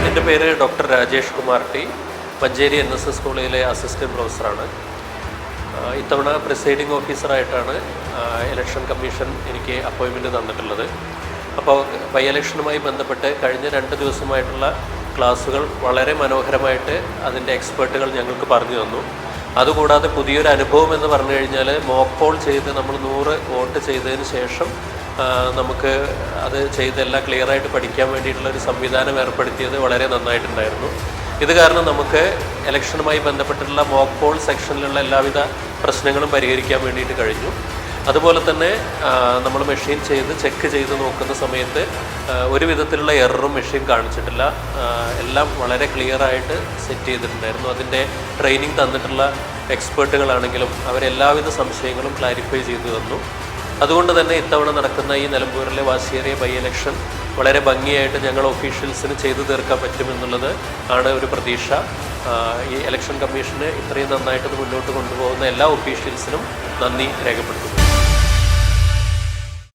എൻ്റെ പേര് doctor Rajesh Kumar T. Manjeri NSS കോളേജിലെ അസിസ്റ്റൻറ്റ് പ്രൊഫസറാണ്. ഇത്തവണ പ്രിസൈഡിംഗ് ഓഫീസറായിട്ടാണ് ഇലക്ഷൻ കമ്മീഷൻ എനിക്ക് അപ്പോയിൻമെൻറ്റ് തന്നിട്ടുള്ളത്. അപ്പോൾ ബൈ ഇലക്ഷനുമായി ബന്ധപ്പെട്ട് കഴിഞ്ഞ 2 ദിവസമായിട്ടുള്ള ക്ലാസ്സുകൾ വളരെ മനോഹരമായിട്ട് അതിൻ്റെ എക്സ്പേർട്ടുകൾ ഞങ്ങൾക്ക് പറഞ്ഞു തന്നു. അതുകൂടാതെ പുതിയൊരു അനുഭവം എന്ന് പറഞ്ഞു കഴിഞ്ഞാൽ മോക്ക് പോൾ ചെയ്ത് നമ്മൾ 100 വോട്ട് ചെയ്തതിന് ശേഷം നമുക്ക് അത് ചെയ്തെല്ലാം ക്ലിയറായിട്ട് പഠിക്കാൻ വേണ്ടിയിട്ടുള്ളൊരു സംവിധാനം ഏർപ്പെടുത്തിയത് വളരെ നന്നായിട്ടുണ്ടായിരുന്നു. ഇത് കാരണം നമുക്ക് ഇലക്ഷനുമായി ബന്ധപ്പെട്ടിട്ടുള്ള മോക്ക് പോൾ സെക്ഷനിലുള്ള എല്ലാവിധ പ്രശ്നങ്ങളും പരിഹരിക്കാൻ വേണ്ടിയിട്ട് കഴിഞ്ഞു. അതുപോലെ തന്നെ നമ്മൾ മെഷീൻ ചെക്ക് ചെയ്ത് നോക്കുന്ന സമയത്ത് ഒരു വിധത്തിലുള്ള എററും മെഷീൻ കാണിച്ചിട്ടില്ല. എല്ലാം വളരെ ക്ലിയറായിട്ട് സെറ്റ് ചെയ്തിട്ടുണ്ടായിരുന്നു. അതിൻ്റെ ട്രെയിനിങ് തന്നിട്ടുള്ള എക്സ്പേർട്ടുകളാണെങ്കിലും അവരെല്ലാവിധ സംശയങ്ങളും ക്ലാരിഫൈ ചെയ്തു തന്നു. അതുകൊണ്ട് തന്നെ ഇത്തവണ നടക്കുന്ന ഈ നിലമ്പൂരിലെ വാശിയേറിയ ബൈ ഇലക്ഷൻ വളരെ ഭംഗിയായിട്ട് ഞങ്ങൾ ഒഫീഷ്യൽസിന് ചെയ്തു തീർക്കാൻ പറ്റുമെന്നുള്ളത് ആണ് ഒരു പ്രതീക്ഷ. ഈ ഇലക്ഷൻ കമ്മീഷന് ഇത്രയും നന്നായിട്ട് മുന്നോട്ട് കൊണ്ടുപോകുന്ന എല്ലാ ഒഫീഷ്യൽസിനും നന്ദി രേഖപ്പെടുത്തുന്നു.